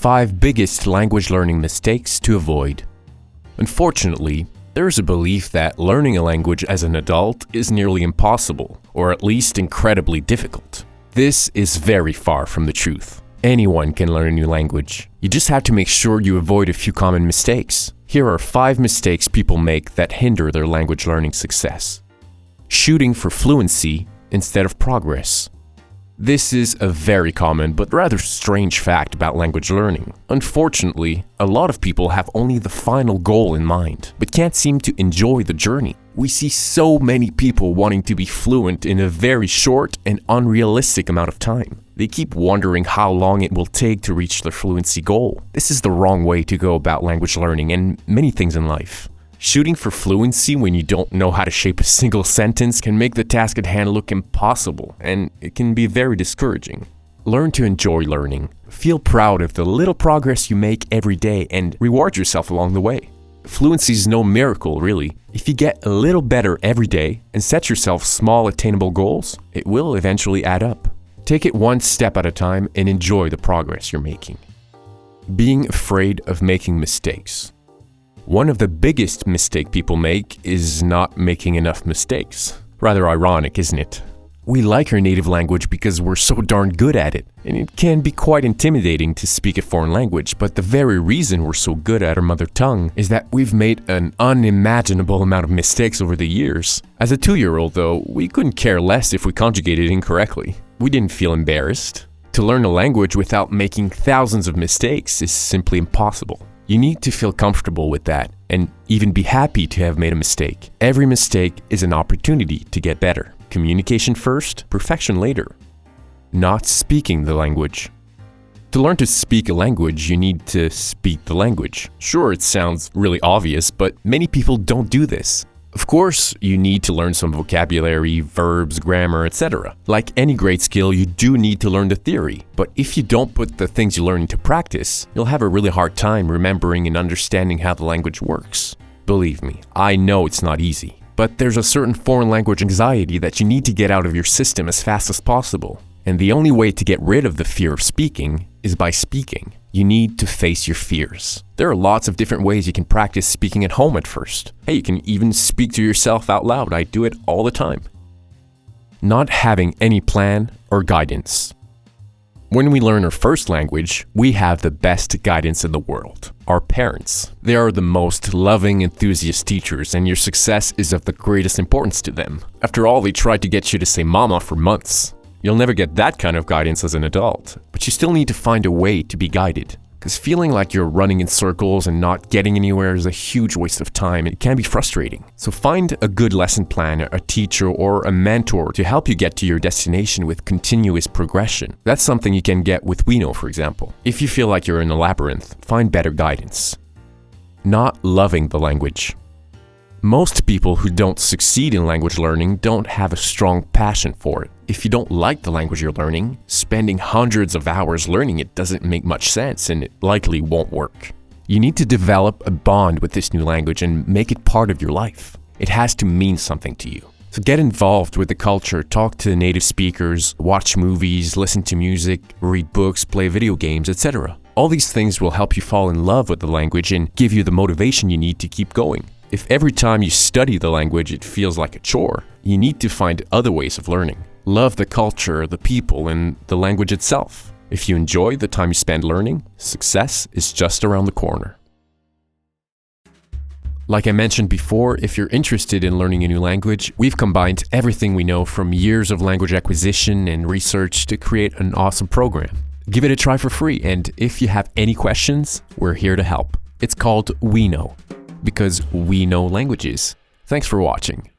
5 biggest language learning mistakes to avoid. Unfortunately, there is a belief that learning a language as an adult is nearly impossible, or at least incredibly difficult. This is very far from the truth. Anyone can learn a new language. You just have to make sure you avoid a few common mistakes. Here are 5 mistakes people make that hinder their language learning success. Shooting for fluency instead of progress. This is a very common but rather strange fact about language learning. Unfortunately, a lot of people have only the final goal in mind, but can't seem to enjoy the journey. We see so many people wanting to be fluent in a very short and unrealistic amount of time. They keep wondering how long it will take to reach their fluency goal. This is the wrong way to go about language learning and many things in life. Shooting for fluency when you don't know how to shape a single sentence can make the task at hand look impossible, and it can be very discouraging. Learn to enjoy learning. Feel proud of the little progress you make every day and reward yourself along the way. Fluency is no miracle, really. If you get a little better every day and set yourself small attainable goals, it will eventually add up. Take it one step at a time and enjoy the progress you're making. Being afraid of making mistakes. One of the biggest mistakes people make is not making enough mistakes. Rather ironic, isn't it? We like our native language because we're so darn good at it, and it can be quite intimidating to speak a foreign language, but the very reason we're so good at our mother tongue is that we've made an unimaginable amount of mistakes over the years. As a 2-year-old though, we couldn't care less if we conjugated incorrectly. We didn't feel embarrassed. To learn a language without making thousands of mistakes is simply impossible. You need to feel comfortable with that and even be happy to have made a mistake. Every mistake is an opportunity to get better. Communication first, perfection later. Not speaking the language. To learn to speak a language, you need to speak the language. Sure, it sounds really obvious, but many people don't do this. Of course, you need to learn some vocabulary, verbs, grammar, etc. Like any great skill, you do need to learn the theory. But if you don't put the things you learn into practice, you'll have a really hard time remembering and understanding how the language works. Believe me, I know it's not easy. But there's a certain foreign language anxiety that you need to get out of your system as fast as possible. And the only way to get rid of the fear of speaking is by speaking. You need to face your fears. There are lots of different ways you can practice speaking at home at first. Hey, you can even speak to yourself out loud. I do it all the time. Not having any plan or guidance. When we learn our first language, we have the best guidance in the world. Our parents. They are the most loving, enthusiast teachers, and your success is of the greatest importance to them. After all, they tried to get you to say mama for months. You'll never get that kind of guidance as an adult, but you still need to find a way to be guided. Because feeling like you're running in circles and not getting anywhere is a huge waste of time. It can be frustrating. So find a good lesson plan, a teacher, or a mentor to help you get to your destination with continuous progression. That's something you can get with Weno, for example. If you feel like you're in a labyrinth, find better guidance. Not loving the language. Most people who don't succeed in language learning don't have a strong passion for it. If you don't like the language you're learning, spending hundreds of hours learning it doesn't make much sense and it likely won't work. You need to develop a bond with this new language and make it part of your life. It has to mean something to you. So get involved with the culture, talk to native speakers, watch movies, listen to music, read books, play video games, etc. All these things will help you fall in love with the language and give you the motivation you need to keep going. If every time you study the language it feels like a chore, you need to find other ways of learning. Love the culture, the people, and the language itself. If you enjoy the time you spend learning, success is just around the corner. Like I mentioned before, if you're interested in learning a new language, we've combined everything we know from years of language acquisition and research to create an awesome program. Give it a try for free, and if you have any questions, we're here to help. It's called Weno, because we know languages. Thanks for watching.